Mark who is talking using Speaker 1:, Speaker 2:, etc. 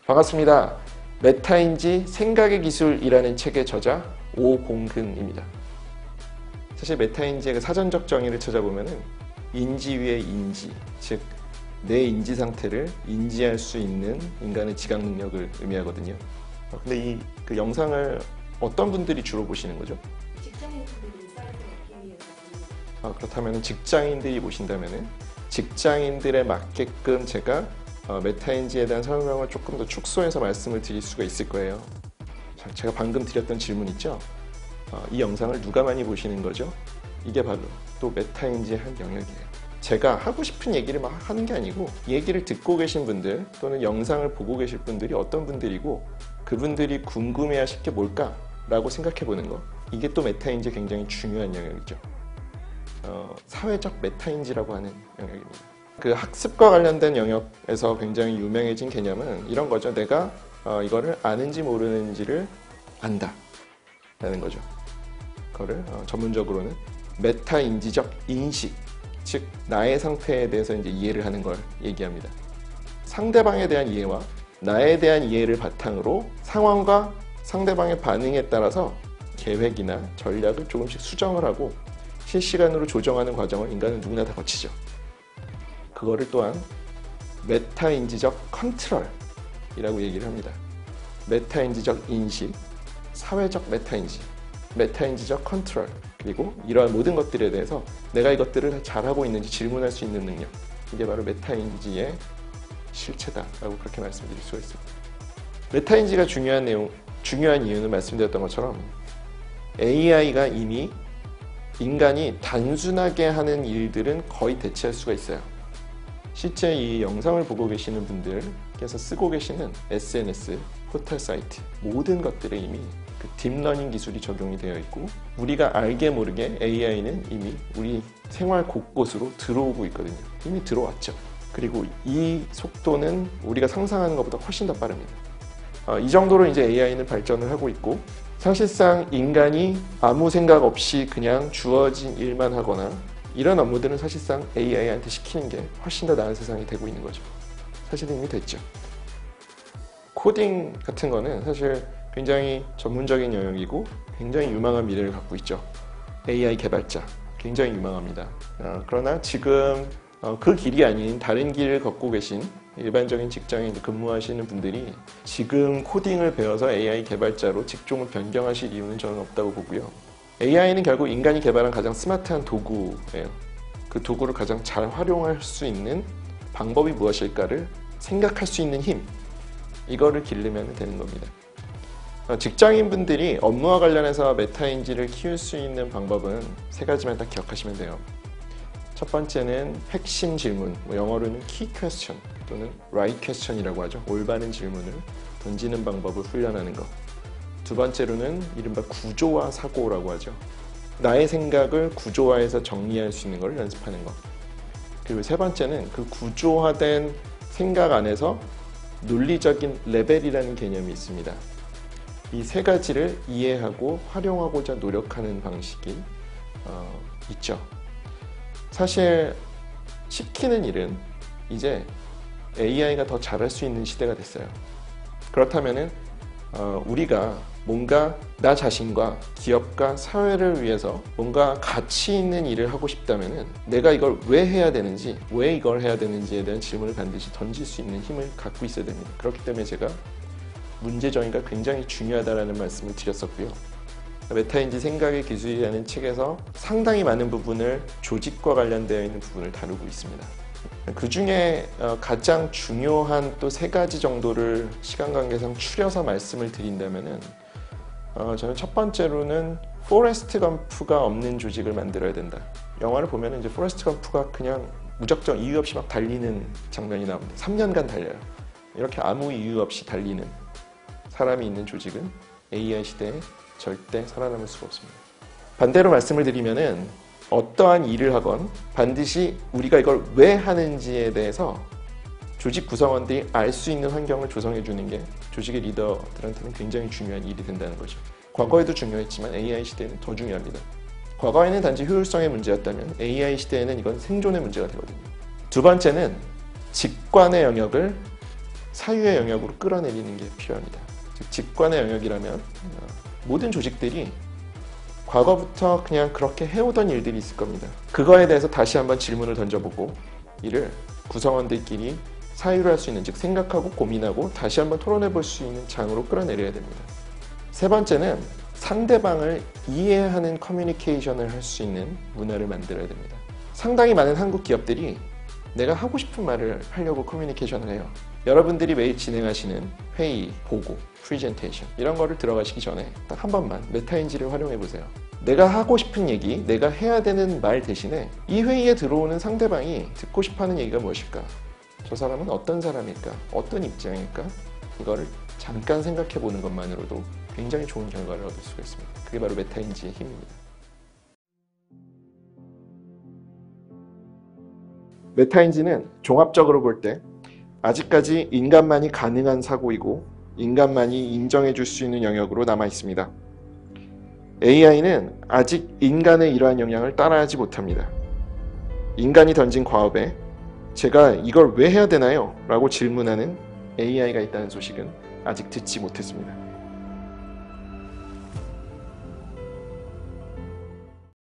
Speaker 1: 반갑습니다. 메타인지 생각의 기술이라는 책의 저자 오공근입니다. 사실 메타인지의 사전적 정의를 찾아보면은 인지 위의 인지, 즉 내 인지 상태를 인지할 수 있는 인간의 지각 능력을 의미하거든요. 근데 그 영상을 어떤 분들이 주로 보시는 거죠?
Speaker 2: 직장인들이 사이트 얻기 위해서.
Speaker 1: 그렇다면 직장인들이 보신다면 직장인들에 맞게끔 제가 메타인지에 대한 설명을 조금 더 축소해서 말씀을 드릴 수가 있을 거예요. 자, 제가 방금 드렸던 질문 있죠? 이 영상을 누가 많이 보시는 거죠? 이게 바로 또 메타인지의 한 영역이에요. 제가 하고 싶은 얘기를 막 하는 게 아니고 얘기를 듣고 계신 분들 또는 영상을 보고 계실 분들이 어떤 분들이고 그분들이 궁금해하실 게 뭘까? 라고 생각해 보는 거. 이게 또 메타인지의 굉장히 중요한 영역이죠. 사회적 메타인지라고 하는 영역입니다. 그 학습과 관련된 영역에서 굉장히 유명해진 개념은 이런 거죠. 내가 이거를 아는지 모르는지를 안다 라는 거죠. 그거를 전문적으로는 메타인지적 인식, 즉 나의 상태에 대해서 이제 이해를 하는 걸 얘기합니다. 상대방에 대한 이해와 나에 대한 이해를 바탕으로 상황과 상대방의 반응에 따라서 계획이나 전략을 조금씩 수정을 하고 실시간으로 조정하는 과정을 인간은 누구나 다 거치죠. 그거를 또한 메타인지적 컨트롤이라고 얘기를 합니다. 메타인지적 인식, 사회적 메타인지, 메타인지적 컨트롤, 그리고 이러한 모든 것들에 대해서 내가 이것들을 잘하고 있는지 질문할 수 있는 능력, 이게 바로 메타인지의 실체다라고 그렇게 말씀드릴 수가 있습니다. 메타인지가 중요한 이유는 말씀드렸던 것처럼 AI가 이미 인간이 단순하게 하는 일들은 거의 대체할 수가 있어요. 실제 이 영상을 보고 계시는 분들께서 쓰고 계시는 SNS, 포털 사이트 모든 것들에 이미 그 딥러닝 기술이 적용이 되어 있고 우리가 알게 모르게 AI는 이미 우리 생활 곳곳으로 들어오고 있거든요. 이미 들어왔죠. 그리고 이 속도는 우리가 상상하는 것보다 훨씬 더 빠릅니다. 이 정도로 이제 AI는 발전을 하고 있고 사실상 인간이 아무 생각 없이 그냥 주어진 일만 하거나 이런 업무들은 사실상 AI한테 시키는 게 훨씬 더 나은 세상이 되고 있는 거죠. 사실 이미 됐죠. 코딩 같은 거는 사실 굉장히 전문적인 영역이고 굉장히 유망한 미래를 갖고 있죠. AI 개발자 굉장히 유망합니다. 그러나 지금 그 길이 아닌 다른 길을 걷고 계신 일반적인 직장에 근무하시는 분들이 지금 코딩을 배워서 AI 개발자로 직종을 변경하실 이유는 저는 없다고 보고요. AI는 결국 인간이 개발한 가장 스마트한 도구예요. 그 도구를 가장 잘 활용할 수 있는 방법이 무엇일까를 생각할 수 있는 힘, 이거를 기르면 되는 겁니다. 직장인분들이 업무와 관련해서 메타인지를 키울 수 있는 방법은 세 가지만 딱 기억하시면 돼요. 첫 번째는 핵심 질문, 영어로는 key question 또는 right question이라고 하죠. 올바른 질문을 던지는 방법을 훈련하는 것. 두 번째로는 이른바 구조화 사고라고 하죠. 나의 생각을 구조화해서 정리할 수 있는 걸 연습하는 것. 그리고 세 번째는 그 구조화된 생각 안에서 논리적인 레벨이라는 개념이 있습니다. 이 세 가지를 이해하고 활용하고자 노력하는 방식이 있죠. 사실 시키는 일은 이제 AI가 더 잘할 수 있는 시대가 됐어요. 그렇다면은 우리가 뭔가 나 자신과 기업과 사회를 위해서 뭔가 가치 있는 일을 하고 싶다면은 내가 이걸 왜 해야 되는지, 왜 이걸 해야 되는지에 대한 질문을 반드시 던질 수 있는 힘을 갖고 있어야 됩니다. 그렇기 때문에 제가 문제 정의가 굉장히 중요하다는 말씀을 드렸었고요. 메타인지 생각의 기술이라는 책에서 상당히 많은 부분을 조직과 관련되어 있는 부분을 다루고 있습니다. 그 중에 가장 중요한 또 세 가지 정도를 시간 관계상 추려서 말씀을 드린다면은 저는 첫 번째로는 포레스트 검프가 없는 조직을 만들어야 된다. 영화를 보면 이제 포레스트 검프가 그냥 무작정 이유 없이 막 달리는 장면이 나옵니다. 3년간 달려요. 이렇게 아무 이유 없이 달리는 사람이 있는 조직은 AI 시대에 절대 살아남을 수가 없습니다. 반대로 말씀을 드리면은 어떠한 일을 하건 반드시 우리가 이걸 왜 하는지에 대해서 조직 구성원들이 알 수 있는 환경을 조성해 주는 게 조직의 리더들한테는 굉장히 중요한 일이 된다는 거죠. 과거에도 중요했지만 AI 시대에는 더 중요합니다. 과거에는 단지 효율성의 문제였다면 AI 시대에는 이건 생존의 문제가 되거든요. 두 번째는 직관의 영역을 사유의 영역으로 끌어내리는 게 필요합니다. 즉 직관의 영역이라면 모든 조직들이 과거부터 그냥 그렇게 해오던 일들이 있을 겁니다. 그거에 대해서 다시 한번 질문을 던져보고 이를 구성원들끼리 사유를 할 수 있는, 즉 생각하고 고민하고 다시 한번 토론해 볼 수 있는 장으로 끌어내려야 됩니다. 세 번째는 상대방을 이해하는 커뮤니케이션을 할 수 있는 문화를 만들어야 됩니다. 상당히 많은 한국 기업들이 내가 하고 싶은 말을 하려고 커뮤니케이션을 해요. 여러분들이 매일 진행하시는 회의, 보고, 프리젠테이션 이런 거를 들어가시기 전에 딱 한 번만 메타인지를 활용해 보세요. 내가 하고 싶은 얘기, 내가 해야 되는 말 대신에 이 회의에 들어오는 상대방이 듣고 싶어하는 얘기가 무엇일까? 저 사람은 어떤 사람일까? 어떤 입장일까? 이거를 잠깐 생각해 보는 것만으로도 굉장히 좋은 결과를 얻을 수가 있습니다. 그게 바로 메타인지의 힘입니다. 메타인지는 종합적으로 볼 때 아직까지 인간만이 가능한 사고이고 인간만이 인정해 줄 수 있는 영역으로 남아 있습니다. AI는 아직 인간의 이러한 역량을 따라하지 못합니다. 인간이 던진 과업에 제가 이걸 왜 해야 되나요? 라고 질문하는 AI가 있다는 소식은 아직 듣지 못했습니다.